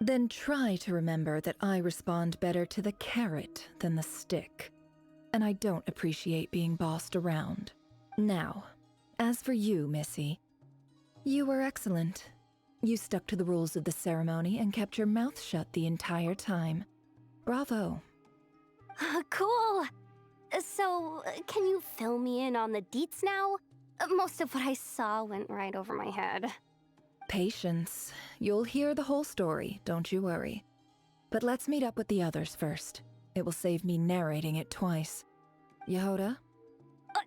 Then try to remember that I respond better to the carrot than the stick. And I don't appreciate being bossed around. Now, as for you, Missy, you were excellent. You stuck to the rules of the ceremony and kept your mouth shut the entire time. Bravo. Cool! So, can you fill me in on the deets now? Most of what I saw went right over my head. Patience. You'll hear the whole story, don't you worry. But let's meet up with the others first. It will save me narrating it twice. Yehoda?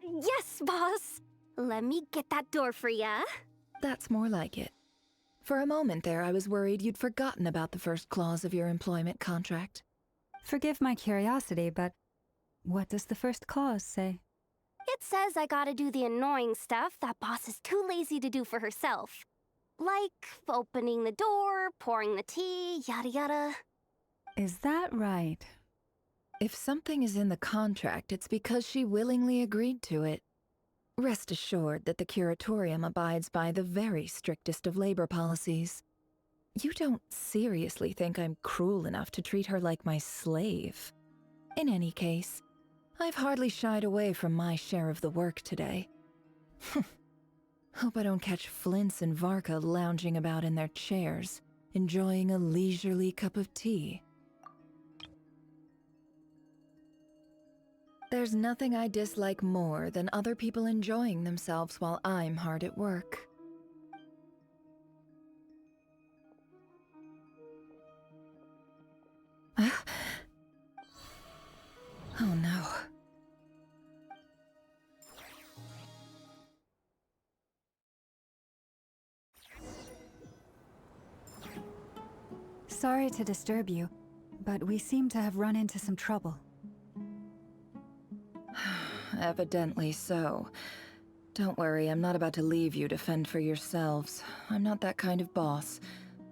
Yes, boss! Let me get that door for ya. That's more like it. For a moment there, I was worried you'd forgotten about the first clause of your employment contract. Forgive my curiosity, but what does the first clause say? It says I gotta do the annoying stuff that boss is too lazy to do for herself. Like opening the door, pouring the tea, yada yada. Is that right? If something is in the contract, it's because she willingly agreed to it. Rest assured that the curatorium abides by the very strictest of labor policies. You don't seriously think I'm cruel enough to treat her like my slave. In any case, I've hardly shied away from my share of the work today. Hope I don't catch Flintz and Varka lounging about in their chairs, enjoying a leisurely cup of tea. There's nothing I dislike more than other people enjoying themselves while I'm hard at work. Oh no. Sorry to disturb you, but we seem to have run into some trouble. Evidently so. Don't worry, I'm not about to leave you to fend for yourselves. I'm not that kind of boss.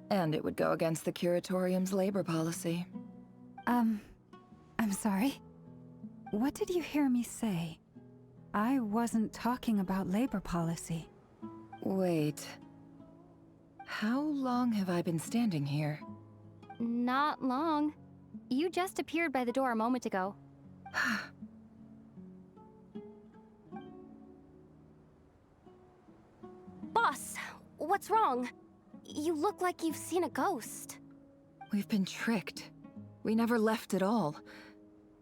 And it would go against the curatorium's labor policy. I'm sorry. What did you hear me say? I wasn't talking about labor policy. Wait. How long have I been standing here? Not long. You just appeared by the door a moment ago. Boss, what's wrong? You look like you've seen a ghost. We've been tricked. We never left at all.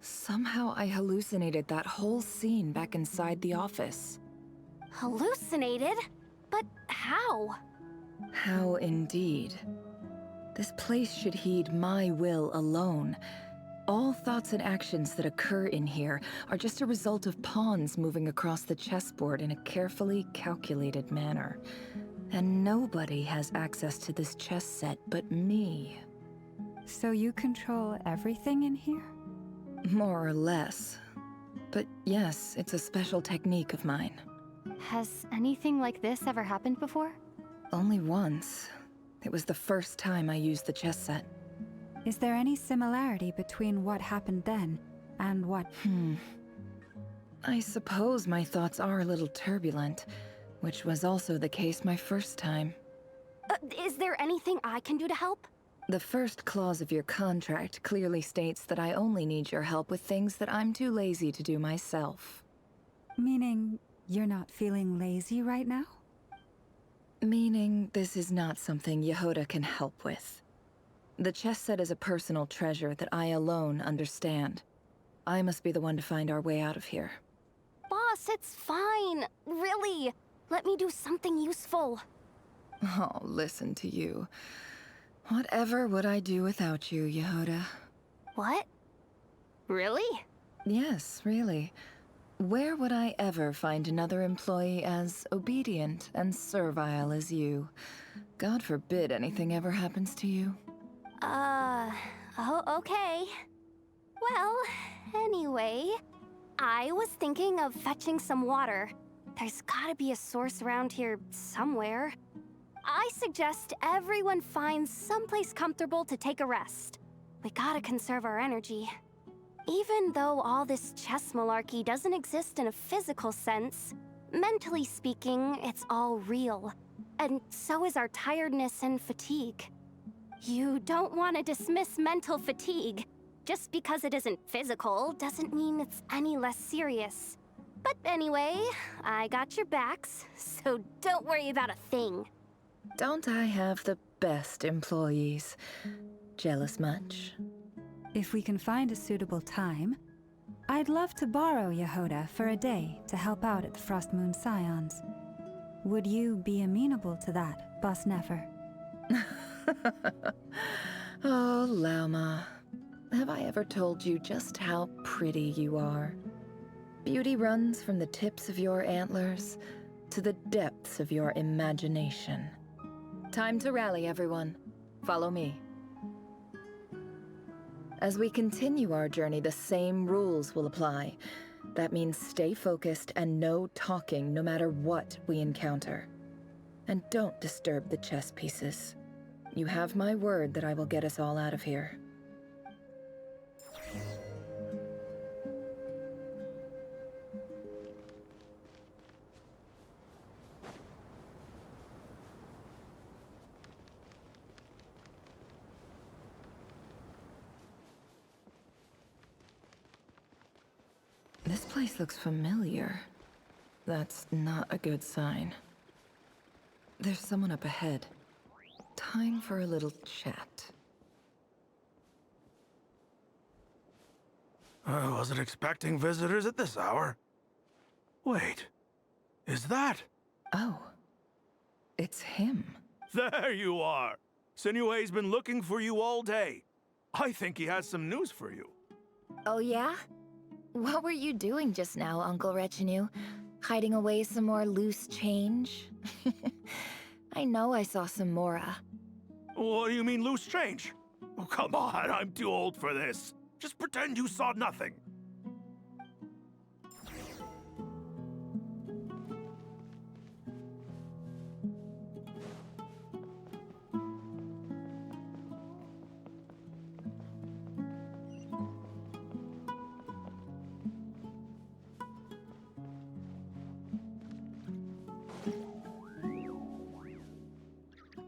Somehow I hallucinated that whole scene back inside the office. Hallucinated? But how? How indeed. This place should heed my will alone. All thoughts and actions that occur in here are just a result of pawns moving across the chessboard in a carefully calculated manner. And nobody has access to this chess set but me. So you control everything in here? More or less. But yes, it's a special technique of mine. Has anything like this ever happened before? Only once. It was the first time I used the chess set. Is there any similarity between what happened then and what... I suppose my thoughts are a little turbulent, which was also the case my first time. Is there anything I can do to help? The first clause of your contract clearly states that I only need your help with things that I'm too lazy to do myself. Meaning you're not feeling lazy right now? Meaning this is not something Yehoda can help with. The chess set is a personal treasure that I alone understand. I must be the one to find our way out of here. Boss, it's fine. Really. Let me do something useful. Oh, listen to you. Whatever would I do without you, Yehoda? What? Really? Yes, really. Where would I ever find another employee as obedient and servile as you? God forbid anything ever happens to you. Oh, okay. Well, anyway, I was thinking of fetching some water. There's gotta be a source around here somewhere. I suggest everyone finds someplace comfortable to take a rest. We gotta conserve our energy. Even though all this chess malarkey doesn't exist in a physical sense, mentally speaking, it's all real. And so is our tiredness and fatigue. You don't want to dismiss mental fatigue. Just because it isn't physical doesn't mean it's any less serious. But anyway, I got your backs, so don't worry about a thing. Don't I have the best employees? Jealous much? If we can find a suitable time, I'd love to borrow Yehoda for a day to help out at the Frost Moon Scions. Would you be amenable to that, Boss Nefer? Oh, Lauma. Have I ever told you just how pretty you are? Beauty runs from the tips of your antlers to the depths of your imagination. Time to rally, everyone. Follow me. As we continue our journey, the same rules will apply. That means stay focused and no talking no matter what we encounter. And don't disturb the chess pieces. You have my word that I will get us all out of here. This place looks familiar. That's not a good sign. There's someone up ahead. Time for a little chat. I wasn't expecting visitors at this hour. Wait, is that? Oh, it's him. There you are! Sinue's been looking for you all day. I think he has some news for you. Oh yeah? What were you doing just now, Uncle Retinue? Hiding away some more loose change? I know I saw some Mora. What do you mean loose change? Oh, come on, I'm too old for this. Just pretend you saw nothing.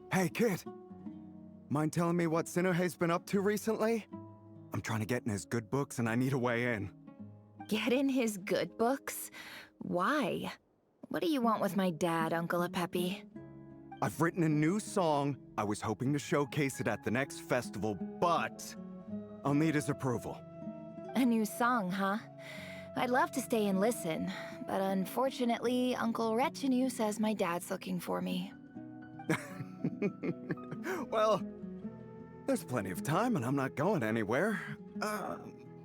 Hey, kid. Mind telling me what Sinuhe's been up to recently? I'm trying to get in his good books and I need a way in. Get in his good books? Why? What do you want with my dad, Uncle Apepi? I've written a new song. I was hoping to showcase it at the next festival, but I'll need his approval. A new song, huh? I'd love to stay and listen, but unfortunately, Uncle Retinue says my dad's looking for me. Well, there's plenty of time and I'm not going anywhere.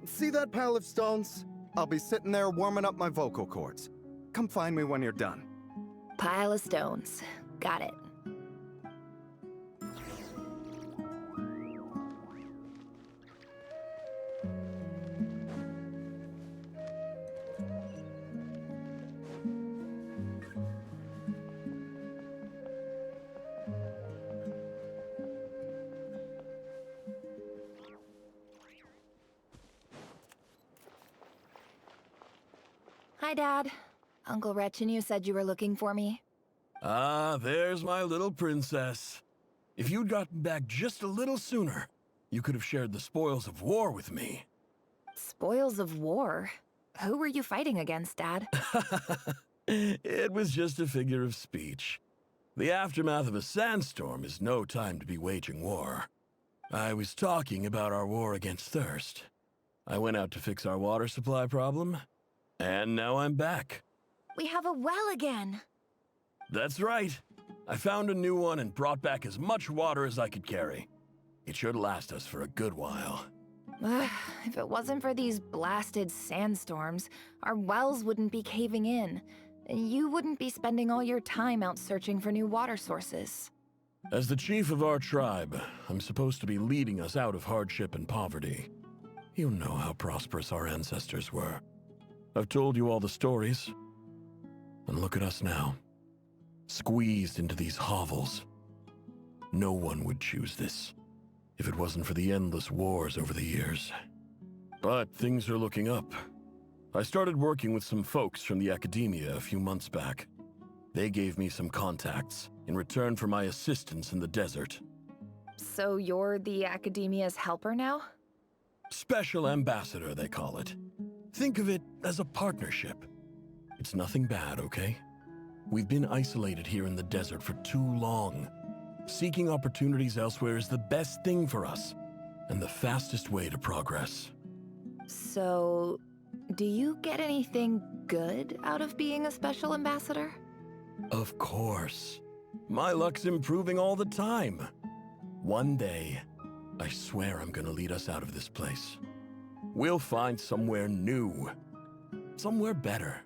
See that pile of stones? I'll be sitting there warming up my vocal cords. Come find me when you're done. Pile of stones. Got it. Hi, Dad. Uncle Retinue said you were looking for me. Ah, there's my little princess. If you'd gotten back just a little sooner, you could have shared the spoils of war with me. Spoils of war? Who were you fighting against, Dad? It was just a figure of speech. The aftermath of a sandstorm is no time to be waging war. I was talking about our war against thirst. I went out to fix our water supply problem, and now I'm back. We have a well again. That's right. I found a new one and brought back as much water as I could carry. It should last us for a good while. If it wasn't for these blasted sandstorms, our wells wouldn't be caving in. You wouldn't be spending all your time out searching for new water sources. As the chief of our tribe, I'm supposed to be leading us out of hardship and poverty. You know how prosperous our ancestors were. I've told you all the stories. And look at us now. Squeezed into these hovels. No one would choose this, if it wasn't for the endless wars over the years. But things are looking up. I started working with some folks from the academia a few months back. They gave me some contacts in return for my assistance in the desert. So you're the Academia's helper now? Special ambassador, they call it. Think of it as a partnership. It's nothing bad, okay? We've been isolated here in the desert for too long. Seeking opportunities elsewhere is the best thing for us, and the fastest way to progress. So, do you get anything good out of being a special ambassador? Of course. My luck's improving all the time. One day, I swear I'm gonna lead us out of this place. We'll find somewhere new. Somewhere better.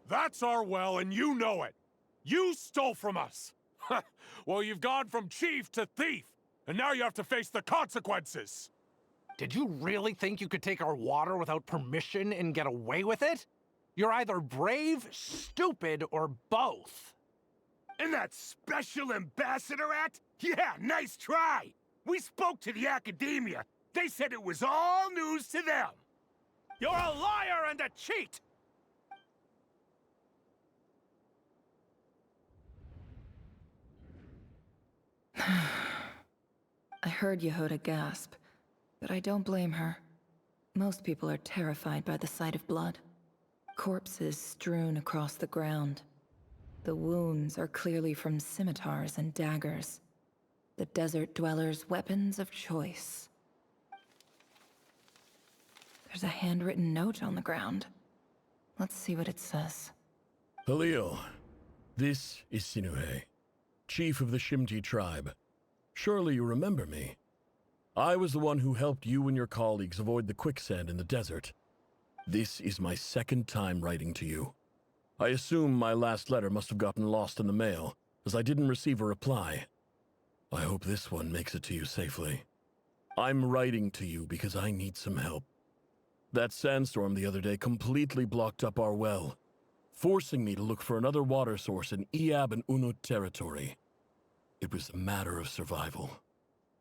That's our well, and you know it. You stole from us. Well, you've gone from chief to thief, and now you have to face the consequences. Did you really think you could take our water without permission and get away with it? You're either brave, stupid, or both. And that special ambassador act? Yeah, nice try. We spoke to the Academia. They said it was all news to them. You're a liar and a cheat! I heard Yehuda gasp, but I don't blame her. Most people are terrified by the sight of blood. Corpses strewn across the ground. The wounds are clearly from scimitars and daggers. The desert dwellers' weapons of choice. There's a handwritten note on the ground. Let's see what it says. Halil, this is Sinuhe, chief of the Shimti tribe. Surely you remember me. I was the one who helped you and your colleagues avoid the quicksand in the desert. This is my second time writing to you. I assume my last letter must have gotten lost in the mail, as I didn't receive a reply. I hope this one makes it to you safely. I'm writing to you because I need some help. That sandstorm the other day completely blocked up our well, forcing me to look for another water source in Iab and Unut territory. It was a matter of survival.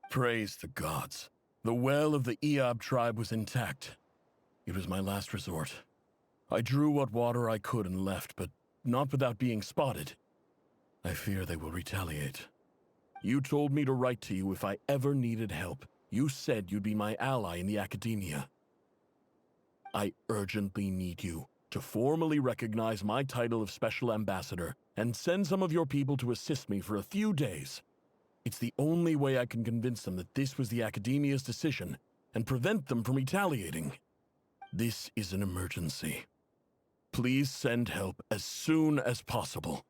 Praise the gods. The well of the Iab tribe was intact. It was my last resort. I drew what water I could and left, but not without being spotted. I fear they will retaliate. You told me to write to you if I ever needed help. You said you'd be my ally in the Academia. I urgently need you to formally recognize my title of Special Ambassador and send some of your people to assist me for a few days. It's the only way I can convince them that this was the Academia's decision and prevent them from retaliating. This is an emergency. Please send help as soon as possible.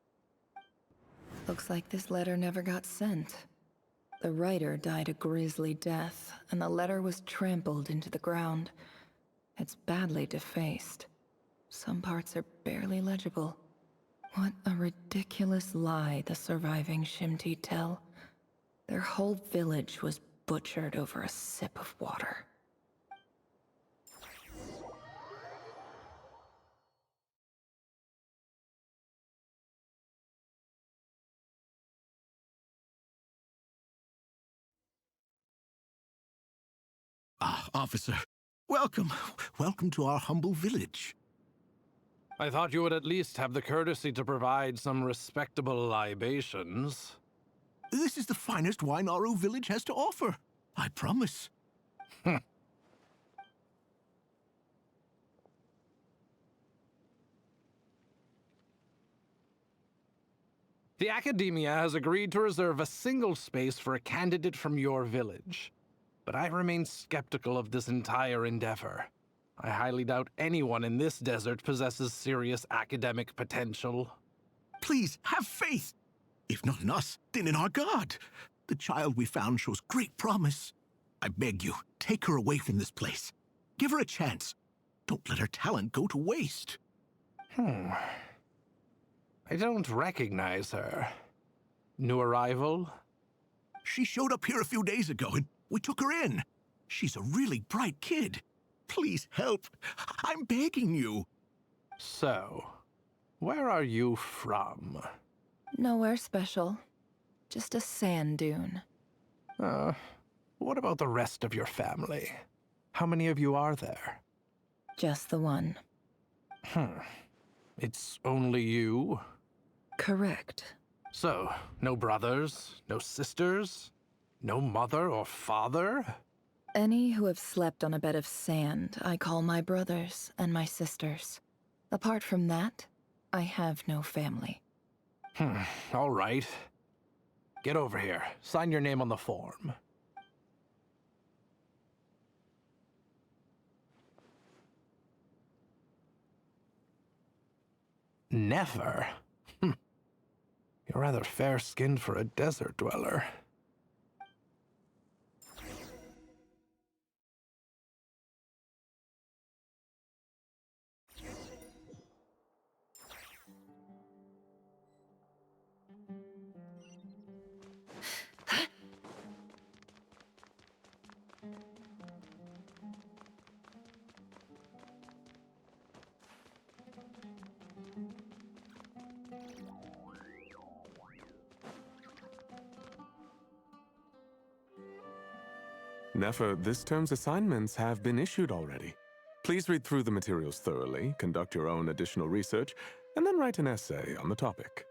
Looks like this letter never got sent. The writer died a grisly death, and the letter was trampled into the ground. It's badly defaced. Some parts are barely legible. What a ridiculous lie the surviving Shimti tell. Their whole village was butchered over a sip of water. Ah, officer. Welcome. Welcome to our humble village. I thought you would at least have the courtesy to provide some respectable libations. This is the finest wine our village has to offer. I promise. The Academia has agreed to reserve a single space for a candidate from your village. But I remain skeptical of this entire endeavor. I highly doubt anyone in this desert possesses serious academic potential. Please, have faith. If not in us, then in our God. The child we found shows great promise. I beg you, take her away from this place. Give her a chance. Don't let her talent go to waste. I don't recognize her. New arrival? She showed up here a few days ago, and we took her in. She's a really bright kid. Please help. I'm begging you. So, where are you from? Nowhere special. Just a sand dune. What about the rest of your family? How many of you are there? Just the one. It's only you? Correct. So, no brothers, no sisters, no mother or father? Any who have slept on a bed of sand, I call my brothers and my sisters. Apart from that, I have no family. All right. Get over here. Sign your name on the form. Never? You're rather fair-skinned for a desert dweller. Nefer, this term's assignments have been issued already. Please read through the materials thoroughly, conduct your own additional research, and then write an essay on the topic.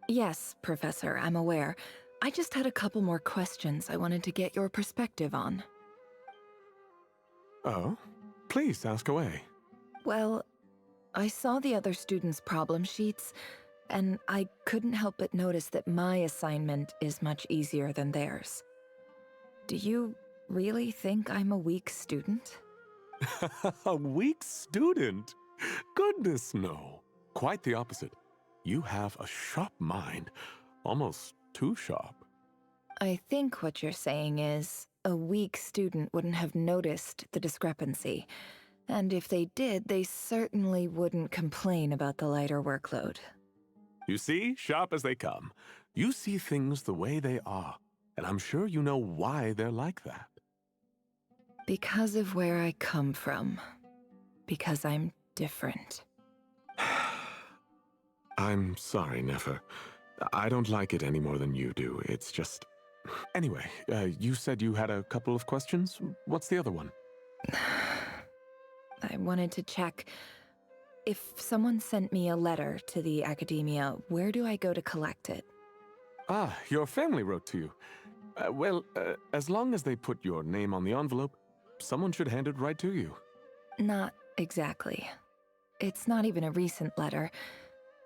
Yes, Professor, I'm aware. I just had a couple more questions I wanted to get your perspective on. Oh? Please ask away. Well, I saw the other students' problem sheets, and I couldn't help but notice that my assignment is much easier than theirs. Do you really think I'm a weak student? A weak student? Goodness, no. Quite the opposite. You have a sharp mind. Almost too sharp. I think what you're saying is, a weak student wouldn't have noticed the discrepancy. And if they did, they certainly wouldn't complain about the lighter workload. You see, sharp as they come. You see things the way they are, and I'm sure you know why they're like that. Because of where I come from. Because I'm different. I'm sorry, Nefer. I don't like it any more than you do. It's just... Anyway, you said you had a couple of questions? What's the other one? I wanted to check. If someone sent me a letter to the academia, where do I go to collect it? Ah, your family wrote to you. Well, as long as they put your name on the envelope, someone should hand it right to you. Not exactly. It's not even a recent letter.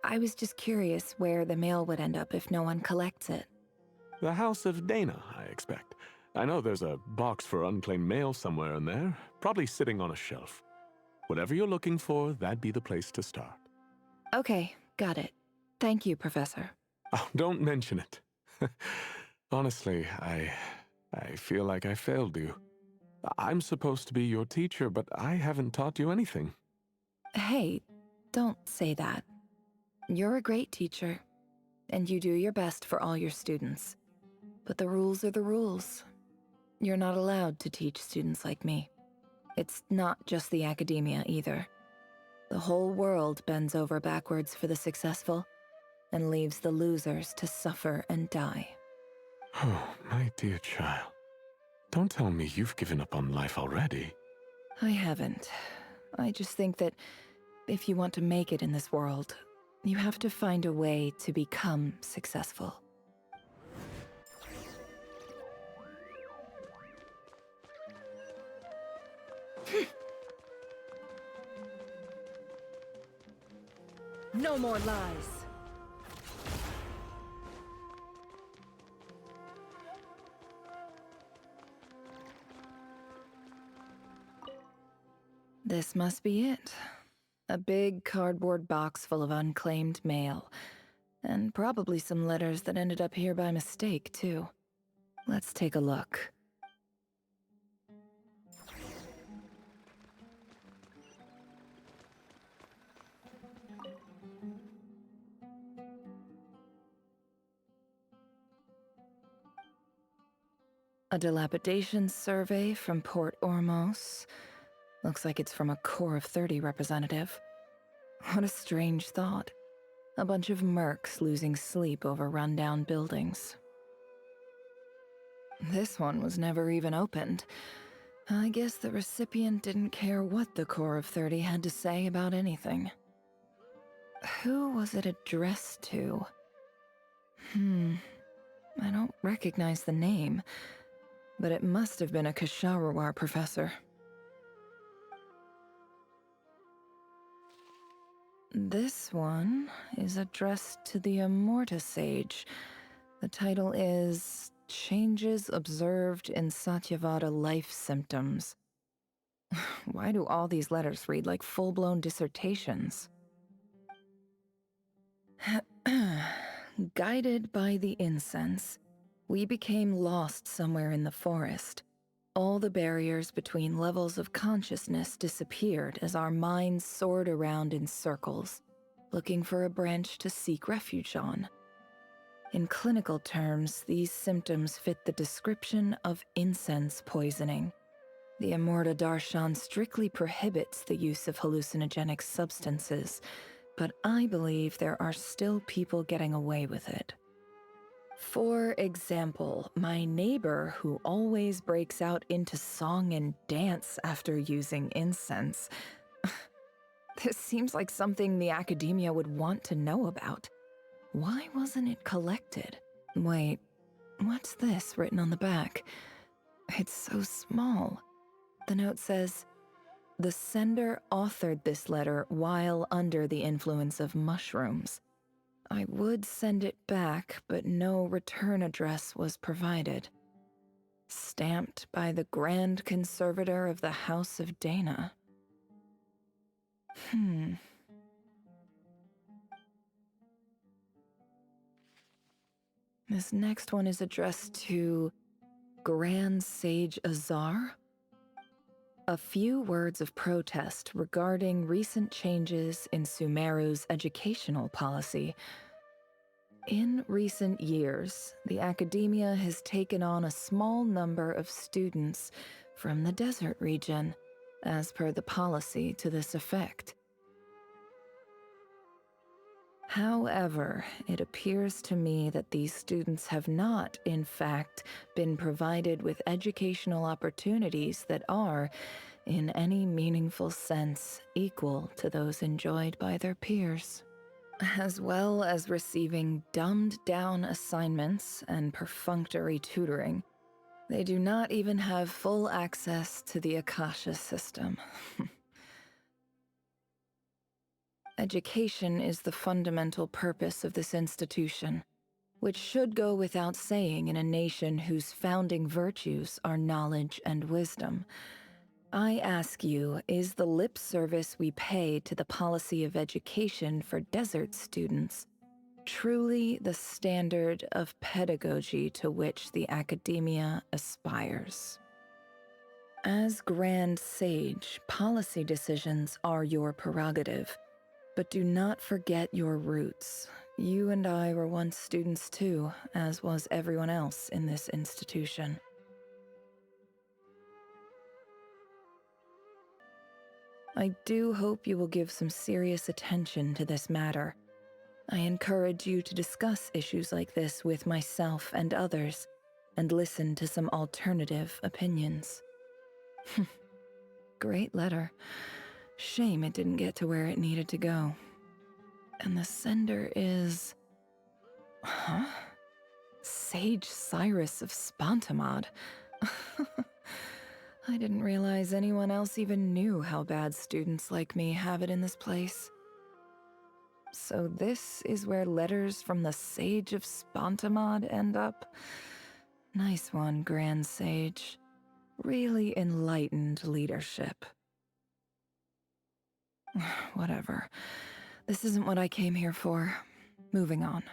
I was just curious where the mail would end up if no one collects it. The House of Dana, I expect. I know there's a box for unclaimed mail somewhere in there, probably sitting on a shelf. Whatever you're looking for, that'd be the place to start. Okay, got it. Thank you, Professor. Oh, don't mention it. Honestly, I feel like I failed you. I'm supposed to be your teacher, but I haven't taught you anything. Hey, don't say that. You're a great teacher, and you do your best for all your students. But the rules are the rules. You're not allowed to teach students like me. It's not just the academia either. The whole world bends over backwards for the successful, and leaves the losers to suffer and die. Oh, my dear child. Don't tell me you've given up on life already. I haven't. I just think that if you want to make it in this world, you have to find a way to become successful. No more lies. This must be it. A big cardboard box full of unclaimed mail. And probably some letters that ended up here by mistake, too. Let's take a look. A dilapidation survey from Port Ormos. Looks like it's from a Core of 30 representative. What a strange thought. A bunch of mercs losing sleep over rundown buildings. This one was never even opened. I guess the recipient didn't care what the Core of 30 had to say about anything. Who was it addressed to? I don't recognize the name, but it must have been a Kasharawar professor. This one is addressed to the Immorta Sage. The title is Changes Observed in Satyavada Life Symptoms. Why do all these letters read like full-blown dissertations? Guided by the incense, we became lost somewhere in the forest. All the barriers between levels of consciousness disappeared as our minds soared around in circles, looking for a branch to seek refuge on. In clinical terms, these symptoms fit the description of incense poisoning. The Immorta Darshan strictly prohibits the use of hallucinogenic substances, but I believe there are still people getting away with it. For example, my neighbor who always breaks out into song and dance after using incense. This seems like something the academia would want to know about. Why wasn't it collected? Wait, what's this written on the back? It's so small. The note says, "The sender authored this letter while under the influence of mushrooms. I would send it back, but no return address was provided. Stamped by the Grand Conservator of the House of Dana." This next one is addressed to Grand Sage Azar. A few words of protest regarding recent changes in Sumeru's educational policy. In recent years, the academia has taken on a small number of students from the desert region, as per the policy to this effect. However, it appears to me that these students have not, in fact, been provided with educational opportunities that are, in any meaningful sense, equal to those enjoyed by their peers, as well as receiving dumbed-down assignments and perfunctory tutoring. They do not even have full access to the Akasha system. Education is the fundamental purpose of this institution, which should go without saying in a nation whose founding virtues are knowledge and wisdom. I ask you, is the lip service we pay to the policy of education for desert students truly the standard of pedagogy to which the academia aspires? As Grand Sage, policy decisions are your prerogative. But do not forget your roots. You and I were once students too, as was everyone else in this institution. I do hope you will give some serious attention to this matter. I encourage you to discuss issues like this with myself and others, and listen to some alternative opinions. Great letter. Shame it didn't get to where it needed to go. And the sender is... Huh? Sage Cyrus of Spontamod. I didn't realize anyone else even knew how bad students like me have it in this place. So this is where letters from the Sage of Spontamod end up? Nice one, Grand Sage. Really enlightened leadership. Whatever. This isn't what I came here for. Moving on.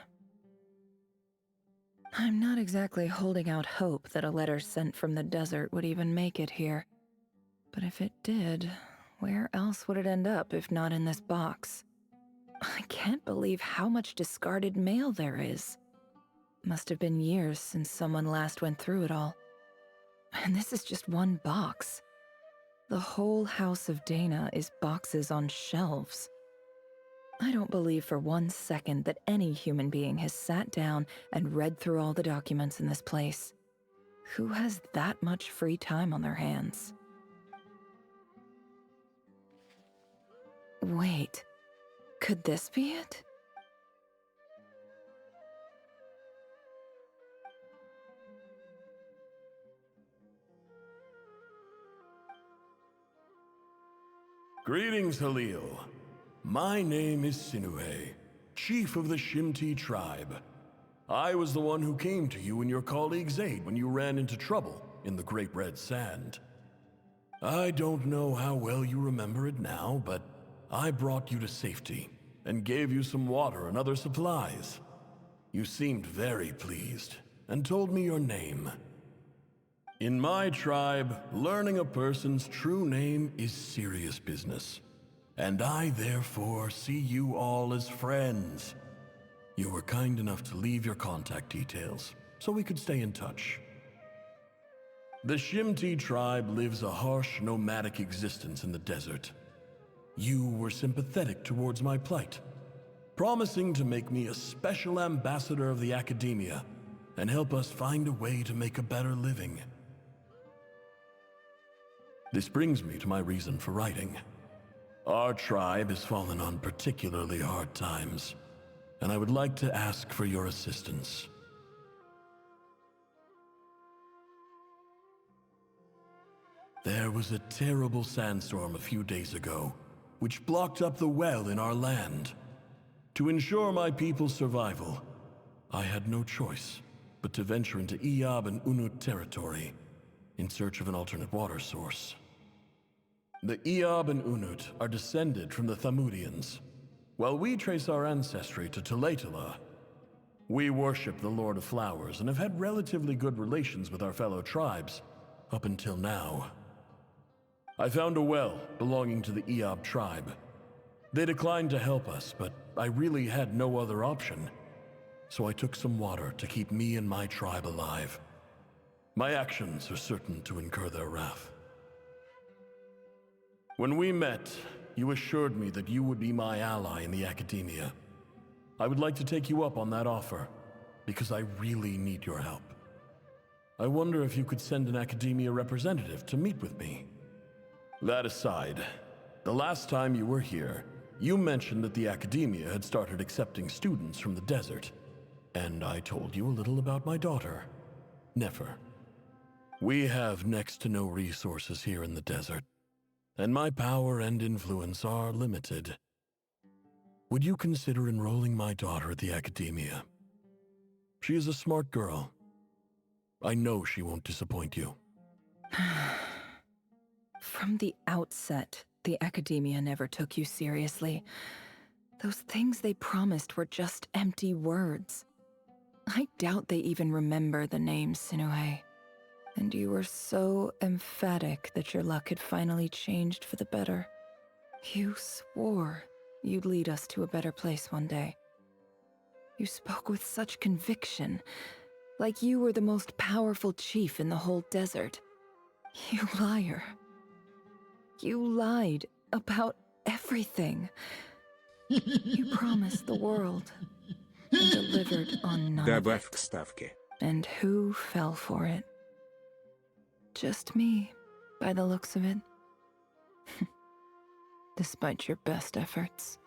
I'm not exactly holding out hope that a letter sent from the desert would even make it here. But if it did, where else would it end up if not in this box? I can't believe how much discarded mail there is. Must have been years since someone last went through it all. And this is just one box. The whole house of Dana is boxes on shelves. I don't believe for 1 second that any human being has sat down and read through all the documents in this place. Who has that much free time on their hands? Wait, could this be it? Greetings, Halil. My name is Sinuhe, chief of the Shimti tribe. I was the one who came to you and your colleague's aid when you ran into trouble in the Great Red Sand. I don't know how well you remember it now, but I brought you to safety and gave you some water and other supplies. You seemed very pleased and told me your name. In my tribe, learning a person's true name is serious business, and I therefore see you all as friends. You were kind enough to leave your contact details, so we could stay in touch. The Shimti tribe lives a harsh, nomadic existence in the desert. You were sympathetic towards my plight, promising to make me a special ambassador of the academia and help us find a way to make a better living. This brings me to my reason for writing. Our tribe has fallen on particularly hard times, and I would like to ask for your assistance. There was a terrible sandstorm a few days ago, which blocked up the well in our land. To ensure my people's survival, I had no choice but to venture into Iyab and Unut territory in search of an alternate water source. The Iyab and Unut are descended from the Thamudians. While we trace our ancestry to Tulatala, we worship the Lord of Flowers and have had relatively good relations with our fellow tribes up until now. I found a well belonging to the Iyab tribe. They declined to help us, but I really had no other option. So I took some water to keep me and my tribe alive. My actions are certain to incur their wrath. When we met, you assured me that you would be my ally in the academia. I would like to take you up on that offer, because I really need your help. I wonder if you could send an academia representative to meet with me. That aside, the last time you were here, you mentioned that the academia had started accepting students from the desert, and I told you a little about my daughter, Nefer. We have next to no resources here in the desert, and my power and influence are limited. Would you consider enrolling my daughter at the academia? She is a smart girl. I know she won't disappoint you. From the outset, the academia never took you seriously. Those things they promised were just empty words. I doubt they even remember the name Sinuhe. And you were so emphatic that your luck had finally changed for the better. You swore you'd lead us to a better place one day. You spoke with such conviction, like you were the most powerful chief in the whole desert. You liar. You lied about everything. You promised the world and delivered on none of Добавь it. к ставке. And who fell for it? Just me, by the looks of it. Despite your best efforts.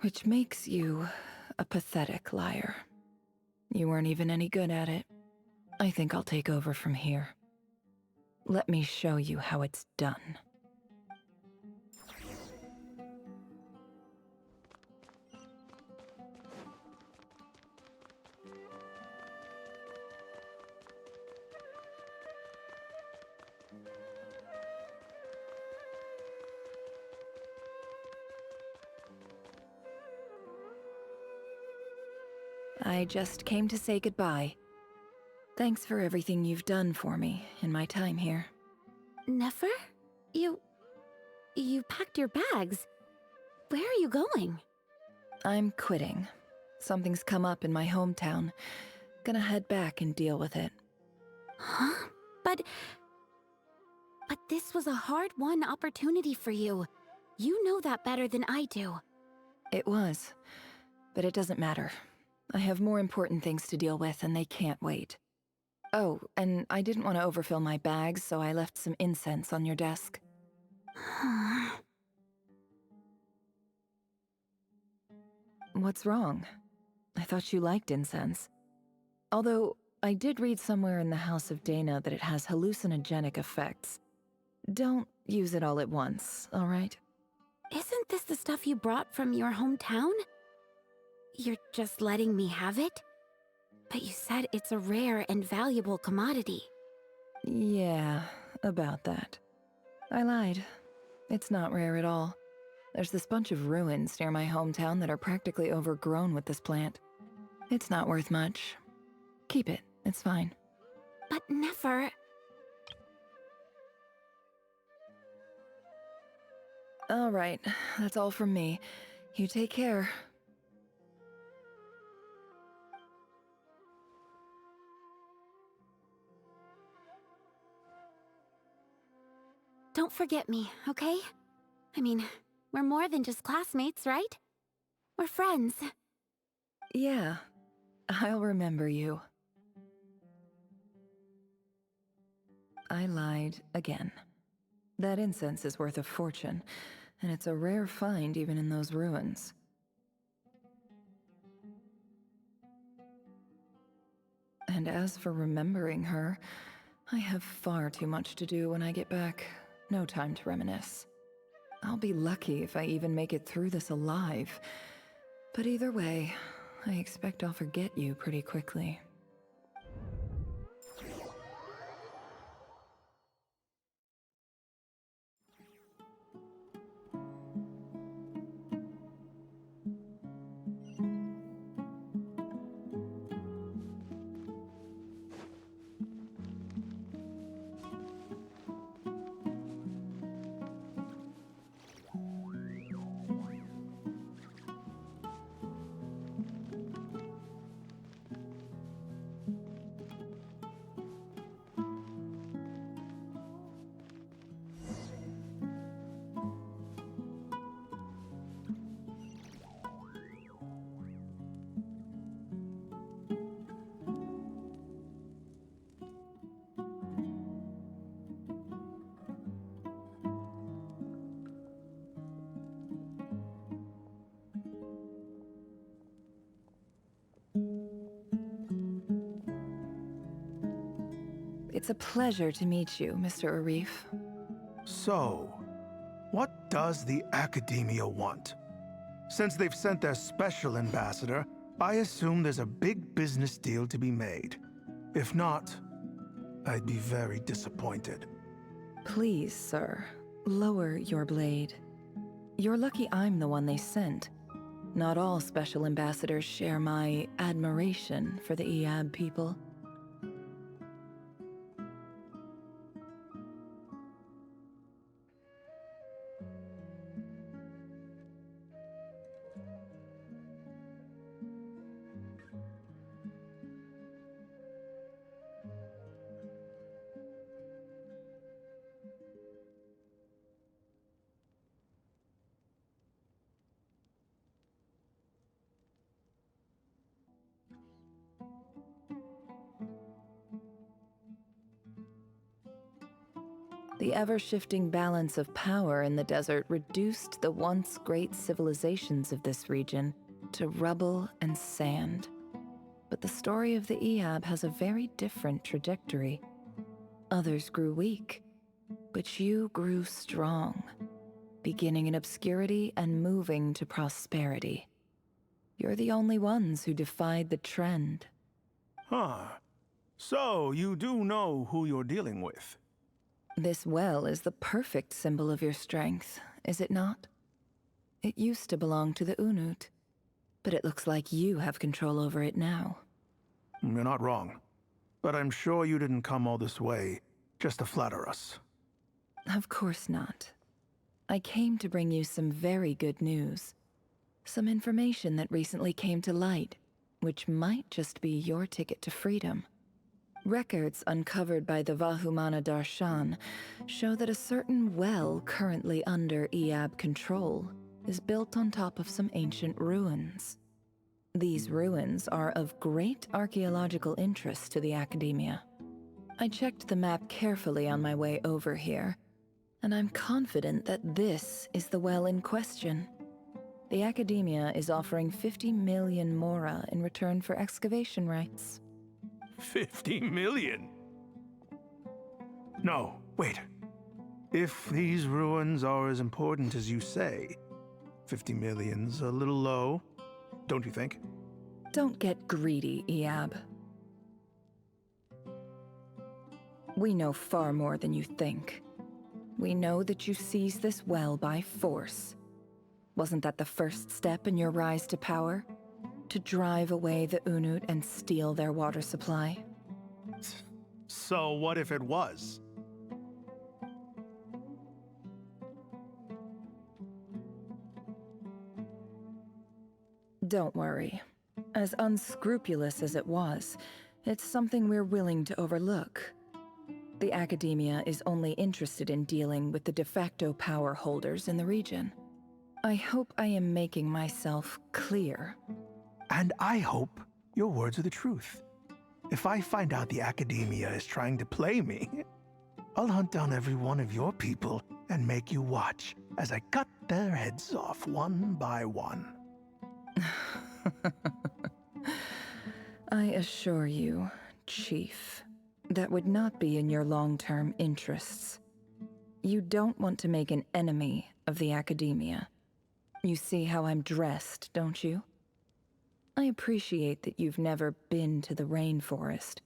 Which makes you a pathetic liar. You weren't even any good at it. I think I'll take over from here. Let me show you how it's done. I just came to say goodbye. Thanks for everything you've done for me in my time here. Nefer? You packed your bags. Where are you going? I'm quitting. Something's come up in my hometown. Gonna head back and deal with it. Huh? But this was a hard-won opportunity for you. You know that better than I do. It was. But it doesn't matter. I have more important things to deal with, and they can't wait. Oh, and I didn't want to overfill my bags, so I left some incense on your desk. What's wrong? I thought you liked incense. Although, I did read somewhere in the House of Dana that it has hallucinogenic effects. Don't use it all at once, all right? Isn't this the stuff you brought from your hometown? You're just letting me have it? But you said it's a rare and valuable commodity. Yeah, about that. I lied. It's not rare at all. There's this bunch of ruins near my hometown that are practically overgrown with this plant. It's not worth much. Keep it, it's fine. But never... All right, that's all from me. You take care. Don't forget me, okay? I mean, we're more than just classmates, right? We're friends. Yeah, I'll remember you. I lied again. That incense is worth a fortune, and it's a rare find even in those ruins. And as for remembering her, I have far too much to do when I get back. No time to reminisce. I'll be lucky if I even make it through this alive. But either way, I expect I'll forget you pretty quickly. It's a pleasure to meet you, Mr. Arif. So, what does the Academia want? Since they've sent their special ambassador, I assume there's a big business deal to be made. If not, I'd be very disappointed. Please, sir, lower your blade. You're lucky I'm the one they sent. Not all special ambassadors share my admiration for the Iab people. The ever-shifting balance of power in the desert reduced the once great civilizations of this region to rubble and sand. But the story of the Iab has a very different trajectory. Others grew weak, but you grew strong, beginning in obscurity and moving to prosperity. You're the only ones who defied the trend. Huh. So, you do know who you're dealing with? This well is the perfect symbol of your strength, is it not? It used to belong to the Unut, but it looks like you have control over it now. You're not wrong. But I'm sure you didn't come all this way just to flatter us. Of course not. I came to bring you some very good news. Some information that recently came to light, which might just be your ticket to freedom. Records uncovered by the Vahumana Darshan show that a certain well currently under Eab control is built on top of some ancient ruins. These ruins are of great archaeological interest to the Academia. I checked the map carefully on my way over here, and I'm confident that this is the well in question. The Academia is offering 50 million mora in return for excavation rights. 50 million? No, wait. If these ruins are as important as you say, 50 million's a little low, don't you think? Don't get greedy, Eab. We know far more than you think. We know that you seized this well by force. Wasn't that the first step in your rise to power? To drive away the Unut and steal their water supply? So what if it was? Don't worry. As unscrupulous as it was, it's something we're willing to overlook. The Academia is only interested in dealing with the de facto power holders in the region. I hope I am making myself clear. And I hope your words are the truth. If I find out the Academia is trying to play me, I'll hunt down every one of your people and make you watch as I cut their heads off one by one. I assure you, Chief, that would not be in your long-term interests. You don't want to make an enemy of the Academia. You see how I'm dressed, don't you? I appreciate that you've never been to the rainforest,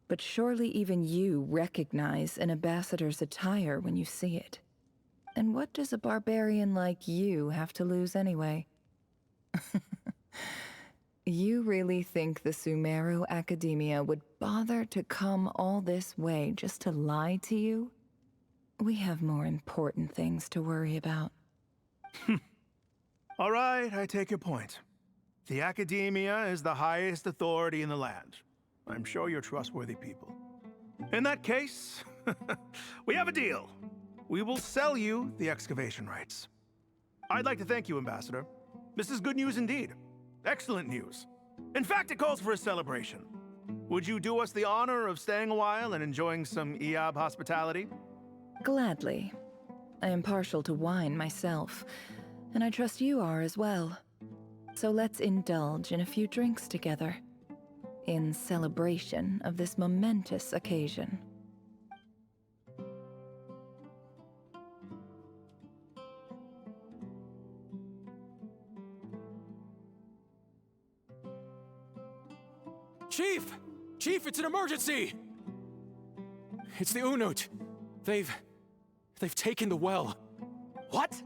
but surely even you recognize an ambassador's attire when you see it. And what does a barbarian like you have to lose anyway? You really think the Sumeru Academia would bother to come all this way just to lie to you? We have more important things to worry about. All right, I take your point. The Academia is the highest authority in the land. I'm sure you're trustworthy people. In that case, we have a deal. We will sell you the excavation rights. I'd like to thank you, Ambassador. This is good news indeed. Excellent news. In fact, it calls for a celebration. Would you do us the honor of staying a while and enjoying some Eab hospitality? Gladly. I am partial to wine myself, and I trust you are as well. So let's indulge in a few drinks together, in celebration of this momentous occasion. Chief! Chief, it's an emergency! It's the Unut. They've taken the well. What?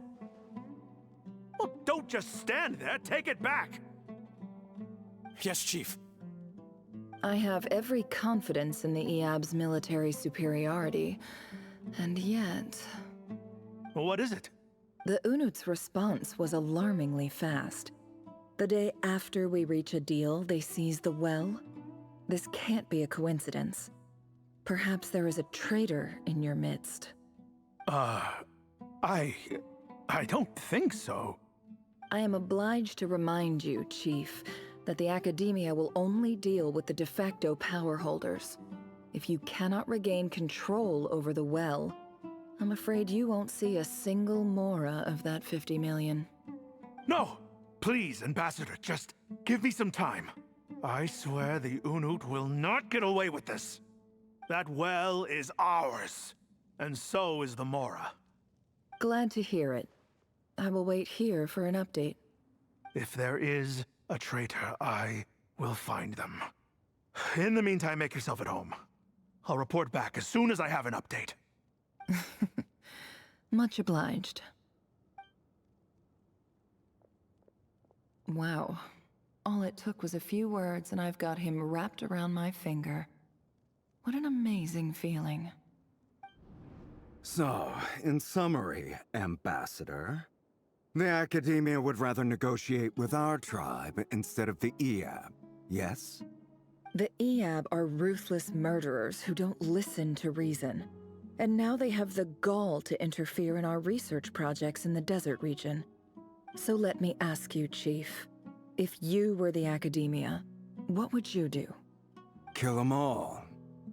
Well, don't just stand there. Take it back. Yes, Chief. I have every confidence in the Eab's military superiority, and yet... Well, what is it? The Unut's response was alarmingly fast. The day after we reach a deal, they seize the well. This can't be a coincidence. Perhaps there is a traitor in your midst. I don't think so. I am obliged to remind you, Chief, that the Academia will only deal with the de facto power holders. If you cannot regain control over the well, I'm afraid you won't see a single mora of that 50 million. No! Please, Ambassador, just give me some time. I swear the Unut will not get away with this. That well is ours, and so is the mora. Glad to hear it. I will wait here for an update. If there is a traitor, I will find them. In the meantime, make yourself at home. I'll report back as soon as I have an update. Much obliged. Wow. All it took was a few words and I've got him wrapped around my finger. What an amazing feeling. So, in summary, Ambassador, The Academia would rather negotiate with our tribe instead of the Eab, yes? The Eab are ruthless murderers who don't listen to reason. And now they have the gall to interfere in our research projects in the desert region. So let me ask you, Chief. If you were the Academia, what would you do? Kill them all,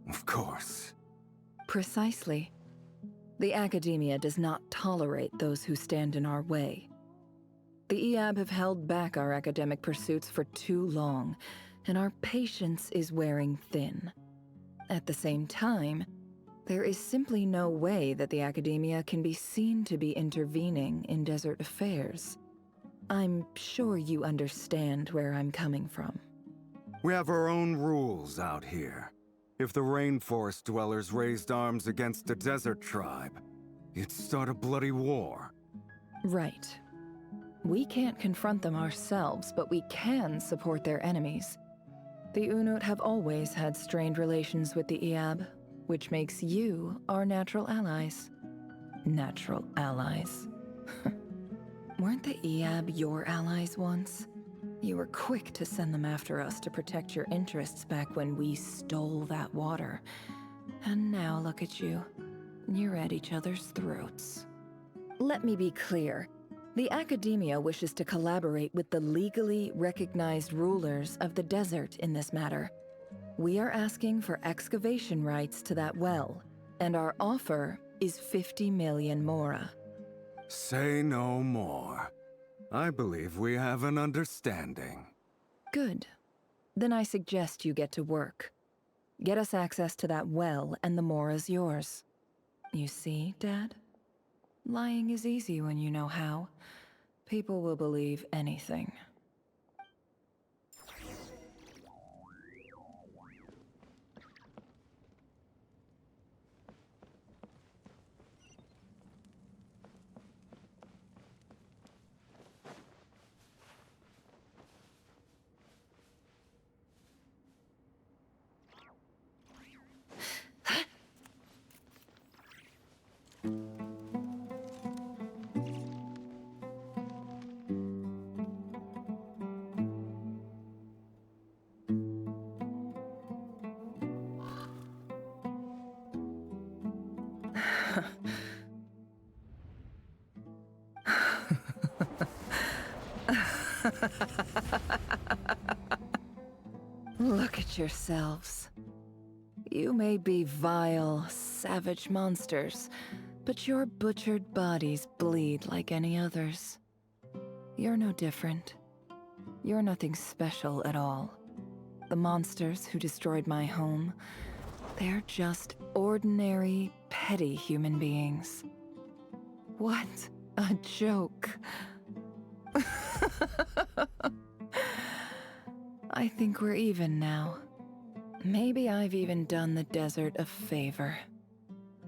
of course. Precisely. The Academia does not tolerate those who stand in our way. The Eab have held back our academic pursuits for too long, and our patience is wearing thin. At the same time, there is simply no way that the Academia can be seen to be intervening in desert affairs. I'm sure you understand where I'm coming from. We have our own rules out here. If the rainforest dwellers raised arms against a desert tribe, it'd start a bloody war. Right. We can't confront them ourselves, but we can support their enemies. The Unut have always had strained relations with the Eab, which makes you our natural allies. Natural allies. Weren't the Eab your allies once? You were quick to send them after us to protect your interests back when we stole that water. And now look at you. You're at each other's throats. Let me be clear. The Academia wishes to collaborate with the legally recognized rulers of the desert in this matter. We are asking for excavation rights to that well, and our offer is 50 million mora. Say no more. I believe we have an understanding. Good. Then I suggest you get to work. Get us access to that well, and the mora's yours. You see, Dad? Lying is easy when you know how. People will believe anything. Look at yourselves. You may be vile, savage monsters, but your butchered bodies bleed like any others. You're no different. You're nothing special at all. The monsters who destroyed my home, they're just ordinary, petty human beings. What a joke. I think we're even now. Maybe I've even done the desert a favor.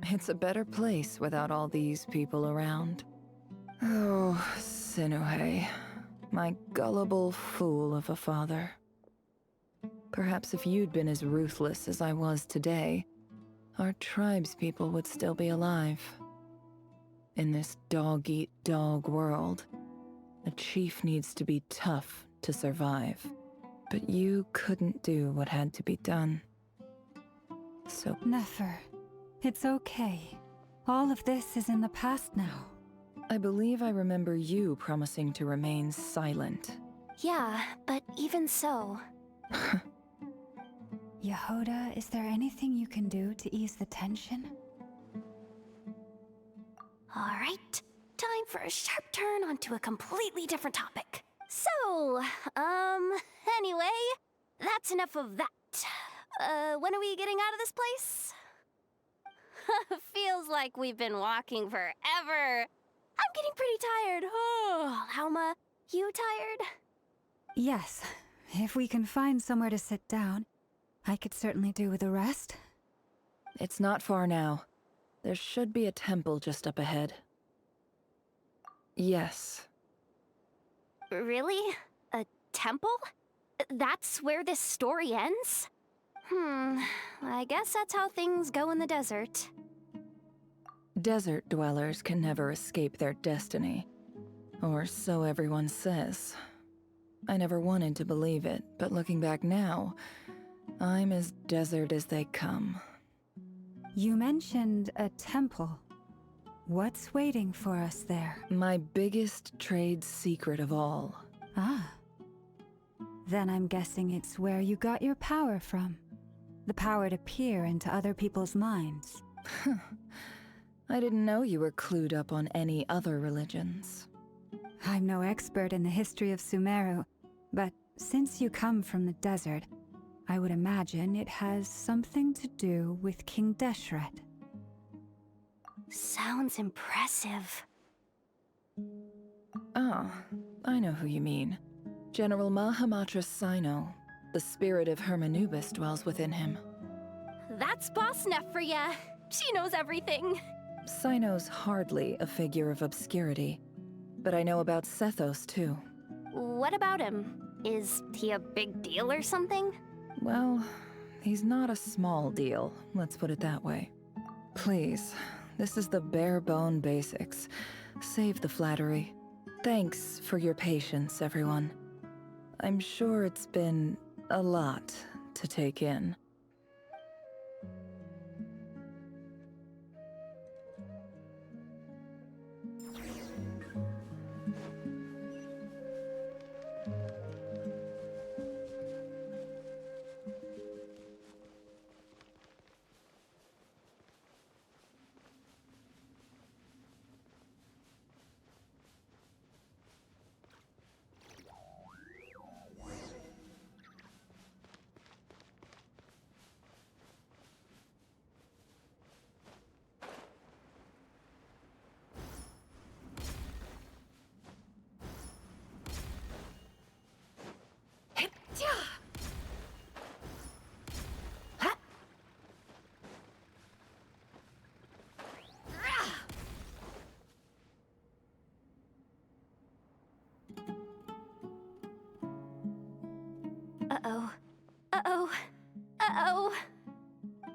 It's a better place without all these people around. Oh, Sinuhe, my gullible fool of a father. Perhaps if you'd been as ruthless as I was today, our tribespeople would still be alive. In this dog-eat-dog world, a chief needs to be tough to survive. But you couldn't do what had to be done. So... Nefer, it's okay. All of this is in the past now. I believe I remember you promising to remain silent. Yeah, but even so... Yehoda, is there anything you can do to ease the tension? Alright, time for a sharp turn onto a completely different topic. So, anyway, that's enough of that. When are we getting out of this place? Feels like we've been walking forever. I'm getting pretty tired. Oh, Alma, you tired? Yes. If we can find somewhere to sit down, I could certainly do with a rest. It's not far now. There should be a temple just up ahead. Yes. Really? A temple? That's where this story ends? I guess that's how things go in the desert. Desert dwellers can never escape their destiny. Or so everyone says. I never wanted to believe it, but looking back now, I'm as desert as they come. You mentioned a temple. What's waiting for us there? My biggest trade secret of all. Ah. Then I'm guessing it's where you got your power from. The power to peer into other people's minds. I didn't know you were clued up on any other religions. I'm no expert in the history of Sumeru, but since you come from the desert, I would imagine it has something to do with King Deshret. Sounds impressive. Ah, I know who you mean. General Mahamatra Sino. The spirit of Hermanubis dwells within him. That's Boss Neff for ya. She knows everything. Sino's hardly a figure of obscurity, but I know about Sethos too. What about him? Is he a big deal or something? Well, he's not a small deal, let's put it that way. Please, this is the bare-bone basics. Save the flattery. Thanks for your patience, everyone. I'm sure it's been a lot to take in. Uh-oh. Uh-oh. Uh-oh.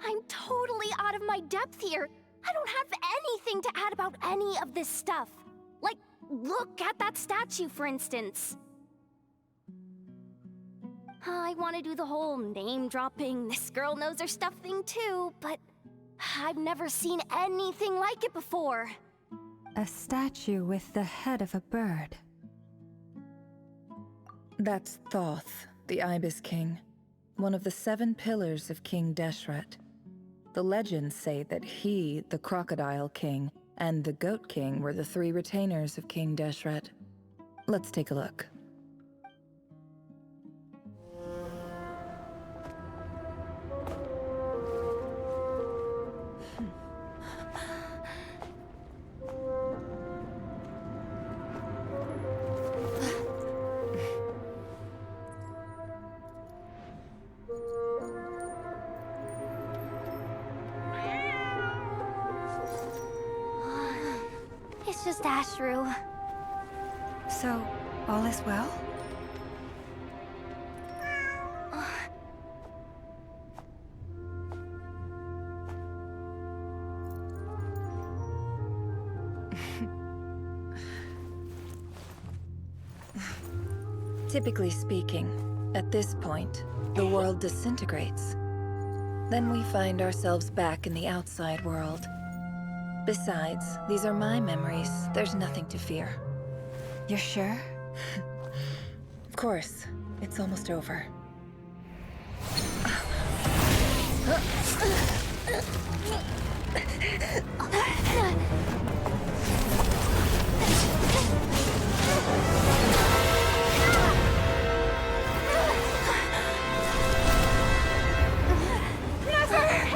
I'm totally out of my depth here. I don't have anything to add about any of this stuff. Like, look at that statue, for instance. I want to do the whole name-dropping, this girl knows her stuff thing too, but I've never seen anything like it before. A statue with the head of a bird. That's Thoth, the Ibis King, one of the 7 pillars of King Deshret. The legends say that he, the Crocodile King, and the Goat King were the 3 retainers of King Deshret. Let's take a look. It's just Ashru. So, all is well? Typically speaking, at this point, the world disintegrates. Then we find ourselves back in the outside world. Besides, these are my memories. There's nothing to fear. You're sure? Of course. It's almost over.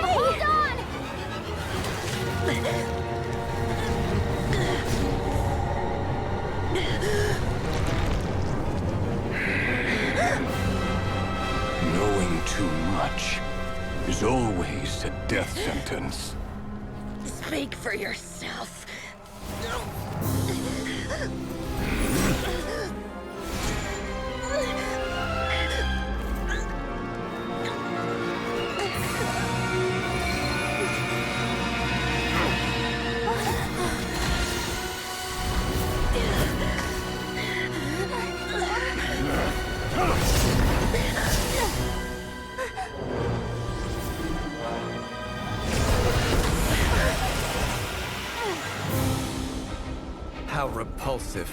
Hold on! Knowing too much is always a death sentence. Speak for yourself. How repulsive.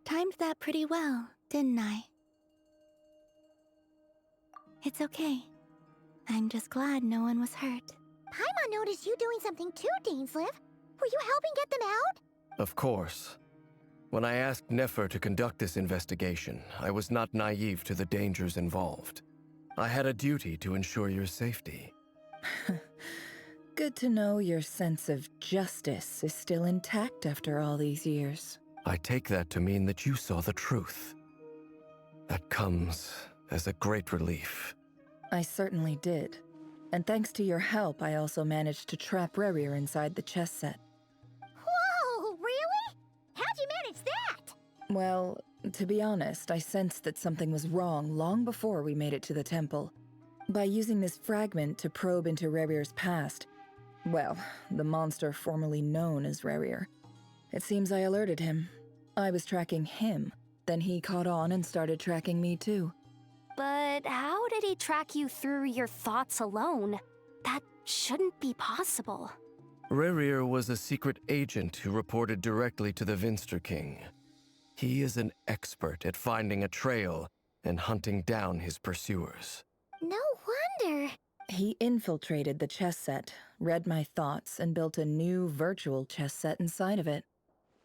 Timed that pretty well, didn't I? It's okay. I'm just glad no one was hurt. Paimon noticed you doing something too, Dainsleif. Were you helping get them out? Of course. When I asked Nefer to conduct this investigation, I was not naive to the dangers involved. I had a duty to ensure your safety. Good to know your sense of justice is still intact after all these years. I take that to mean that you saw the truth. That comes as a great relief. I certainly did. And thanks to your help, I also managed to trap Rerir inside the chess set. Whoa, really? How'd you manage that? Well, to be honest, I sensed that something was wrong long before we made it to the temple. By using this fragment to probe into Rerir's past, well, the monster formerly known as Rerir, it seems I alerted him. I was tracking him, then he caught on and started tracking me too. But how did he track you through your thoughts alone? That shouldn't be possible. Rerir was a secret agent who reported directly to the Vinster King. He is an expert at finding a trail and hunting down his pursuers. No wonder. He infiltrated the chess set, read my thoughts, and built a new virtual chess set inside of it.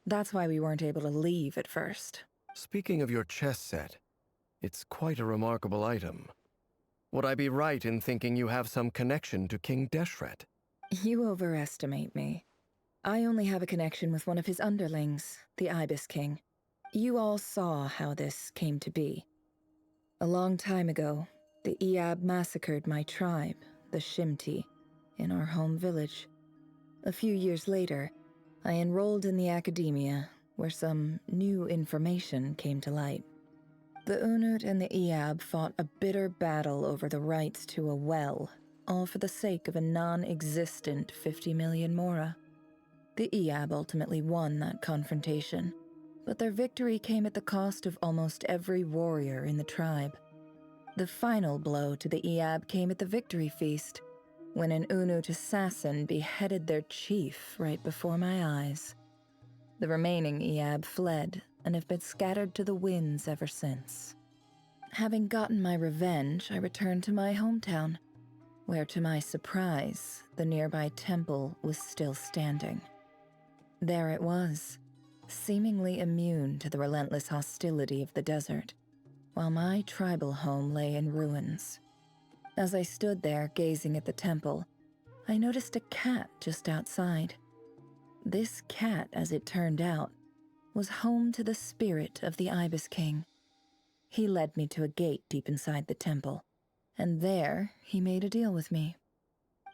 That's why we weren't able to leave at first. Speaking of your chess set, it's quite a remarkable item. Would I be right in thinking you have some connection to King Deshret? You overestimate me. I only have a connection with one of his underlings, the Ibis King. You all saw how this came to be. A long time ago, the Eab massacred my tribe, the Shimti, in our home village. A few years later, I enrolled in the academia, where some new information came to light. The Unut and the Eab fought a bitter battle over the rights to a well, all for the sake of a non-existent 50 million mora. The Eab ultimately won that confrontation, but their victory came at the cost of almost every warrior in the tribe. The final blow to the Eab came at the victory feast, when an Unut assassin beheaded their chief right before my eyes. The remaining Eab fled and have been scattered to the winds ever since. Having gotten my revenge, I returned to my hometown, where to my surprise, the nearby temple was still standing. There it was, seemingly immune to the relentless hostility of the desert, while my tribal home lay in ruins. As I stood there gazing at the temple, I noticed a cat just outside. This cat, as it turned out, was home to the spirit of the Ibis King. He led me to a gate deep inside the temple, and there he made a deal with me.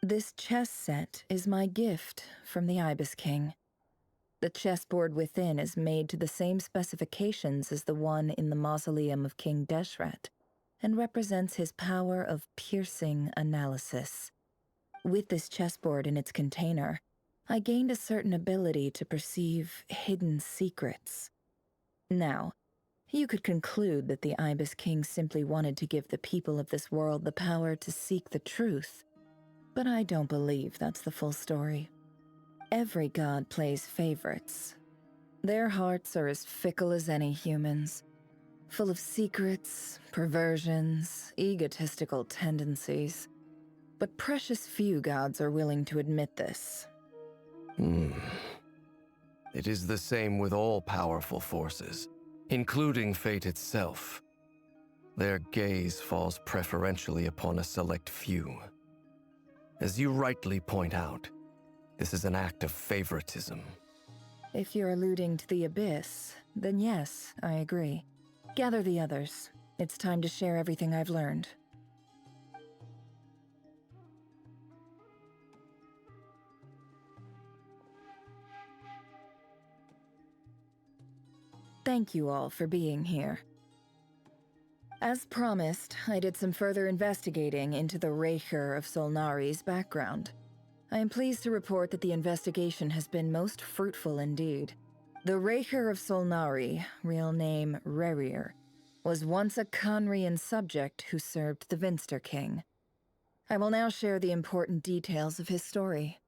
This chess set is my gift from the Ibis King. The chessboard within is made to the same specifications as the one in the mausoleum of King Deshret, and represents his power of piercing analysis. With this chessboard in its container, I gained a certain ability to perceive hidden secrets. Now, you could conclude that the Ibis King simply wanted to give the people of this world the power to seek the truth, but I don't believe that's the full story. Every god plays favorites. Their hearts are as fickle as any human's, full of secrets, perversions, egotistical tendencies. But precious few gods are willing to admit this. It is the same with all powerful forces, including fate itself. Their gaze falls preferentially upon a select few. As you rightly point out, this is an act of favoritism. If you're alluding to the Abyss, then yes, I agree. Gather the others. It's time to share everything I've learned. Thank you all for being here. As promised, I did some further investigating into the Reicher of Solnari's background. I am pleased to report that the investigation has been most fruitful indeed. The Reicher of Solnari, real name Rerir, was once a Conrian subject who served the Vinster King. I will now share the important details of his story.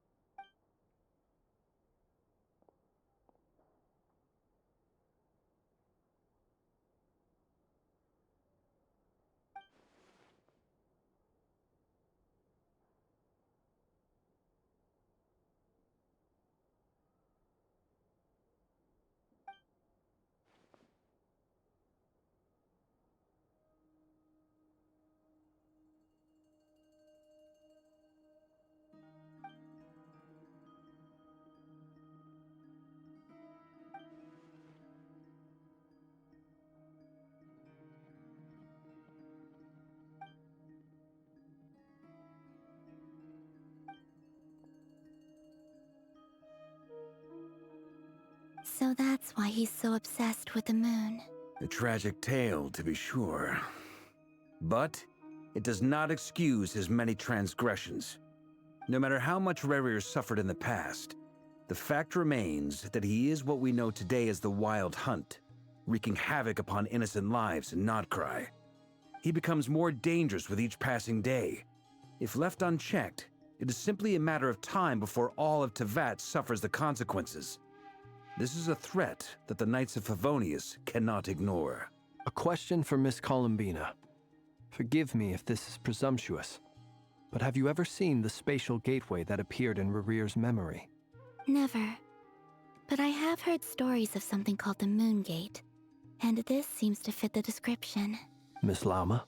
So that's why he's so obsessed with the moon. A tragic tale, to be sure. But it does not excuse his many transgressions. No matter how much Rerir suffered in the past, the fact remains that he is what we know today as the Wild Hunt, wreaking havoc upon innocent lives in Nod-Crai. He becomes more dangerous with each passing day. If left unchecked, it is simply a matter of time before all of Tevat suffers the consequences. This is a threat that the Knights of Favonius cannot ignore. A question for Miss Columbina. Forgive me if this is presumptuous, but have you ever seen the spatial gateway that appeared in Rerir's memory? Never. But I have heard stories of something called the Moon Gate, and this seems to fit the description. Miss Lama,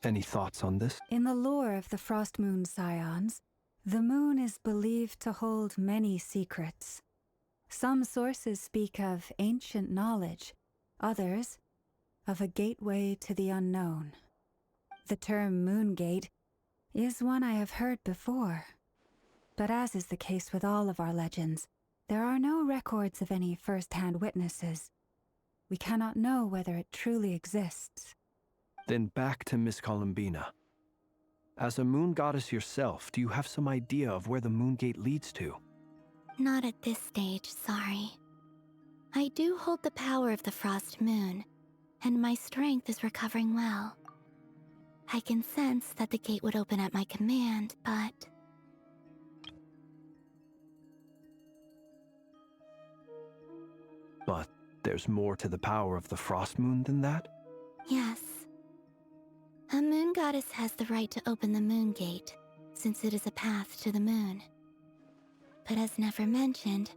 any thoughts on this? In the lore of the Frost Moon Scions, the moon is believed to hold many secrets. Some sources speak of ancient knowledge, others of a gateway to the unknown. The term Moon Gate is one I have heard before. But as is the case with all of our legends, there are no records of any first-hand witnesses. We cannot know whether it truly exists. Then back to Miss Columbina. As a moon goddess yourself, do you have some idea of where the Moon Gate leads to? Not at this stage, sorry. I do hold the power of the Frost Moon, and my strength is recovering well. I can sense that the gate would open at my command, but... But there's more to the power of the Frost Moon than that? Yes. A moon goddess has the right to open the Moon Gate, since it is a path to the moon. But as Nefer mentioned,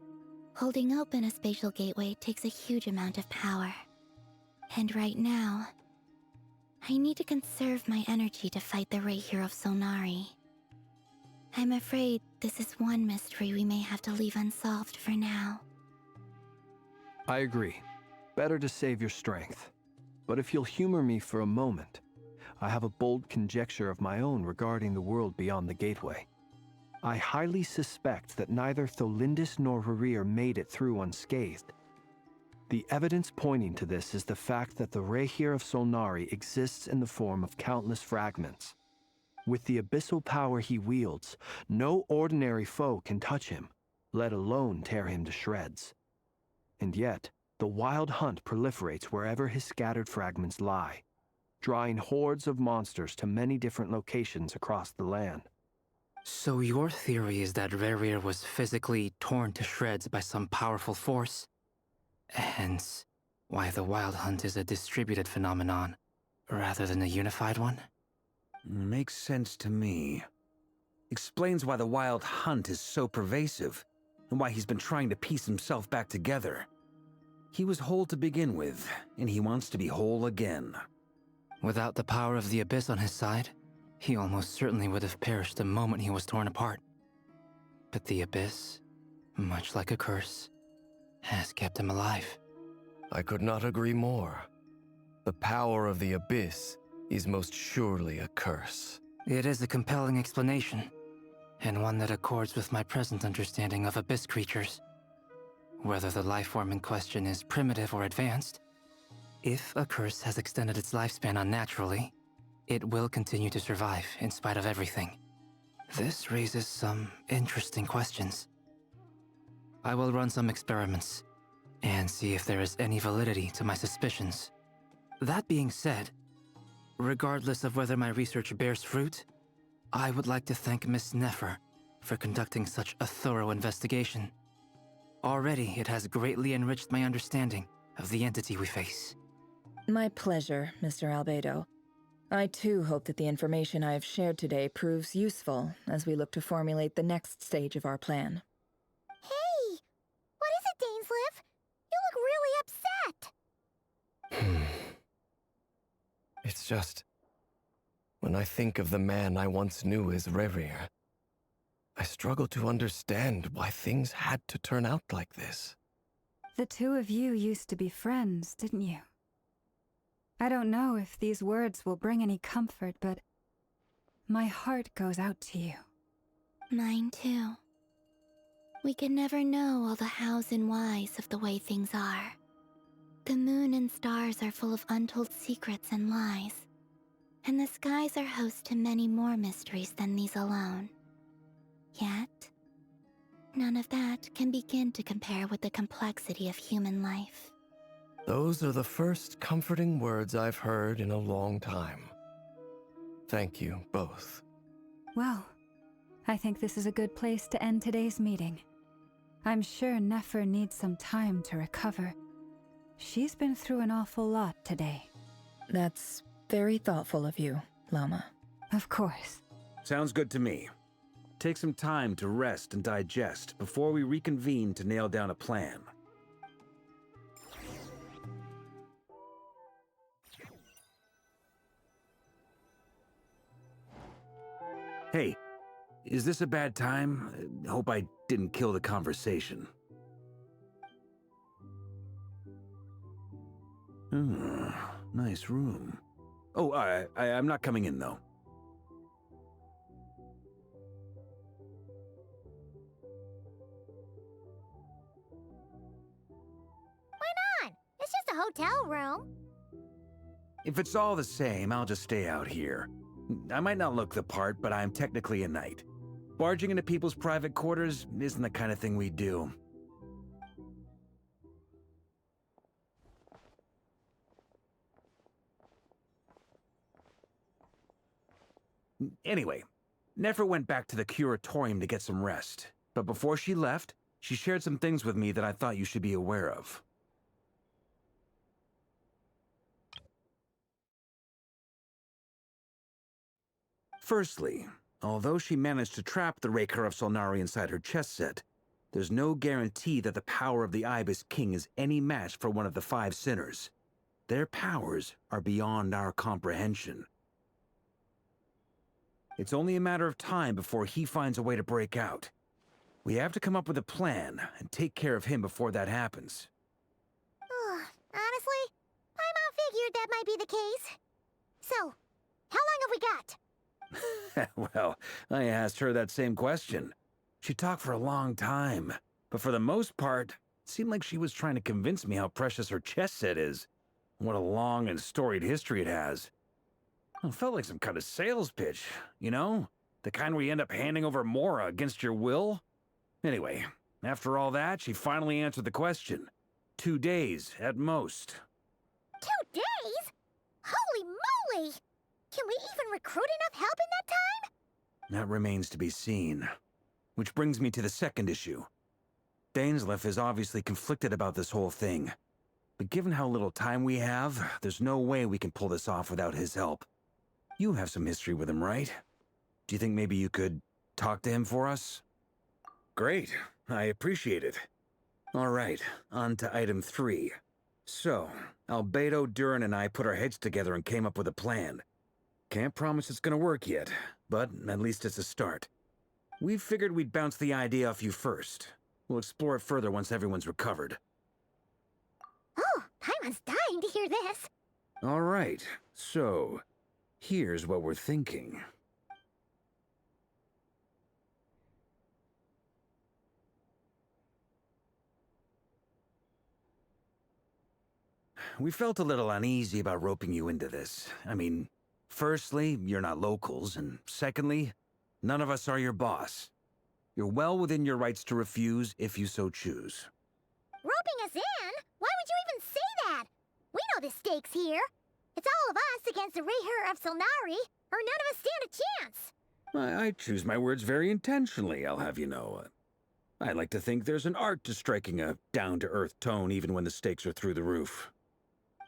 holding open a spatial gateway takes a huge amount of power. And right now, I need to conserve my energy to fight the Reicher of Solnari. I'm afraid this is one mystery we may have to leave unsolved for now. I agree. Better to save your strength. But if you'll humor me for a moment, I have a bold conjecture of my own regarding the world beyond the gateway. I highly suspect that neither Tholindis nor Rerir made it through unscathed. The evidence pointing to this is the fact that the Reicher of Solnari exists in the form of countless fragments. With the abyssal power he wields, no ordinary foe can touch him, let alone tear him to shreds. And yet, the Wild Hunt proliferates wherever his scattered fragments lie, drawing hordes of monsters to many different locations across the land. So your theory is that Rerir was physically torn to shreds by some powerful force? Hence, why the Wild Hunt is a distributed phenomenon, rather than a unified one? Makes sense to me. Explains why the Wild Hunt is so pervasive, and why he's been trying to piece himself back together. He was whole to begin with, and he wants to be whole again. Without the power of the Abyss on his side, he almost certainly would have perished the moment he was torn apart. But the Abyss, much like a curse, has kept him alive. I could not agree more. The power of the Abyss is most surely a curse. It is a compelling explanation, and one that accords with my present understanding of Abyss creatures. Whether the life form in question is primitive or advanced, if a curse has extended its lifespan unnaturally, it will continue to survive in spite of everything. This raises some interesting questions. I will run some experiments and see if there is any validity to my suspicions. That being said, regardless of whether my research bears fruit, I would like to thank Miss Nefer for conducting such a thorough investigation. Already, it has greatly enriched my understanding of the entity we face. My pleasure, Mr. Albedo. I too hope that the information I have shared today proves useful as we look to formulate the next stage of our plan. Hey! What is it, Dainsleif? You look really upset! It's just... when I think of the man I once knew as Rerir, I struggle to understand why things had to turn out like this. The two of you used to be friends, didn't you? I don't know if these words will bring any comfort, but my heart goes out to you. Mine too. We could never know all the hows and whys of the way things are. The moon and stars are full of untold secrets and lies, and the skies are host to many more mysteries than these alone. Yet, none of that can begin to compare with the complexity of human life. Those are the first comforting words I've heard in a long time. Thank you, both. Well, I think this is a good place to end today's meeting. I'm sure Nefer needs some time to recover. She's been through an awful lot today. That's very thoughtful of you, Lama. Of course. Sounds good to me. Take some time to rest and digest before we reconvene to nail down a plan. Hey, is this a bad time? Hope I didn't kill the conversation. Nice room. Oh, I'm not coming in, though. Why not? It's just a hotel room. If it's all the same, I'll just stay out here. I might not look the part, but I'm technically a knight. Barging into people's private quarters isn't the kind of thing we do. Anyway, Nefer went back to the curatorium to get some rest. But before she left, she shared some things with me that I thought you should be aware of. Firstly, although she managed to trap the Raker of Solnari inside her chess set, there's no guarantee that the power of the Ibis King is any match for one of the 5 sinners. Their powers are beyond our comprehension. It's only a matter of time before he finds a way to break out. We have to come up with a plan and take care of him before that happens. Honestly, my mom figured that might be the case. So, how long have we got? Well, I asked her that same question. She talked for a long time, but for the most part, it seemed like she was trying to convince me how precious her chess set is. What a long and storied history it has. It felt like some kind of sales pitch, you know? The kind where you end up handing over Mora against your will? Anyway, after all that, she finally answered the question. 2 days, at most. 2 days? Holy moly! Can we even recruit enough help in that time? That remains to be seen. Which brings me to the second issue. Dainsleif is obviously conflicted about this whole thing. But given how little time we have, there's no way we can pull this off without his help. You have some history with him, right? Do you think maybe you could talk to him for us? Great. I appreciate it. All right, on to item 3. So, Albedo, Durin, and I put our heads together and came up with a plan. Can't promise it's gonna work yet, but at least it's a start. We figured we'd bounce the idea off you first. We'll explore it further once everyone's recovered. Oh, Paimon's dying to hear this. All right, so here's what we're thinking. We felt a little uneasy about roping you into this. I mean, firstly, you're not locals, and secondly, none of us are your boss. You're well within your rights to refuse if you so choose. Roping us in? Why would you even say that? We know the stakes here. It's all of us against the Rayher of Solnari, or none of us stand a chance. I choose my words very intentionally, I'll have you know. I like to think there's an art to striking a down-to-earth tone even when the stakes are through the roof.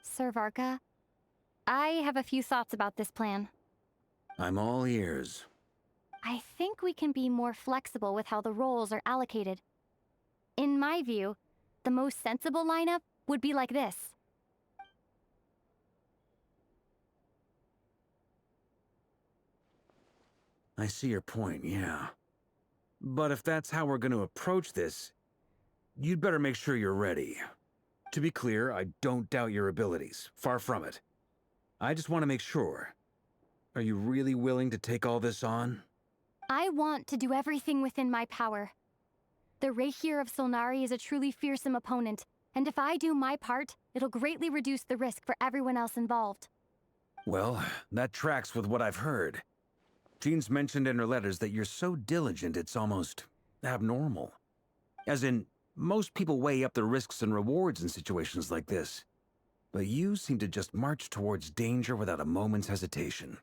Sir Varka, I have a few thoughts about this plan. I'm all ears. I think we can be more flexible with how the roles are allocated. In my view, the most sensible lineup would be like this. I see your point, yeah. But if that's how we're going to approach this, you'd better make sure you're ready. To be clear, I don't doubt your abilities. Far from it. I just want to make sure. Are you really willing to take all this on? I want to do everything within my power. The Rayher of Solnari is a truly fearsome opponent, and if I do my part, it'll greatly reduce the risk for everyone else involved. Well, that tracks with what I've heard. Jean's mentioned in her letters that you're so diligent it's almost abnormal. As in, most people weigh up the risks and rewards in situations like this. But you seem to just march towards danger without a moment's hesitation.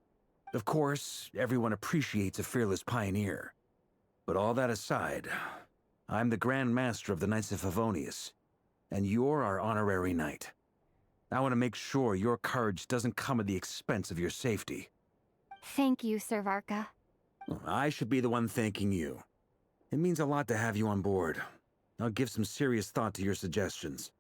Of course, everyone appreciates a fearless pioneer. But all that aside, I'm the Grand Master of the Knights of Favonius, and you're our honorary knight. I want to make sure your courage doesn't come at the expense of your safety. Thank you, Sir Varka. I should be the one thanking you. It means a lot to have you on board. I'll give some serious thought to your suggestions.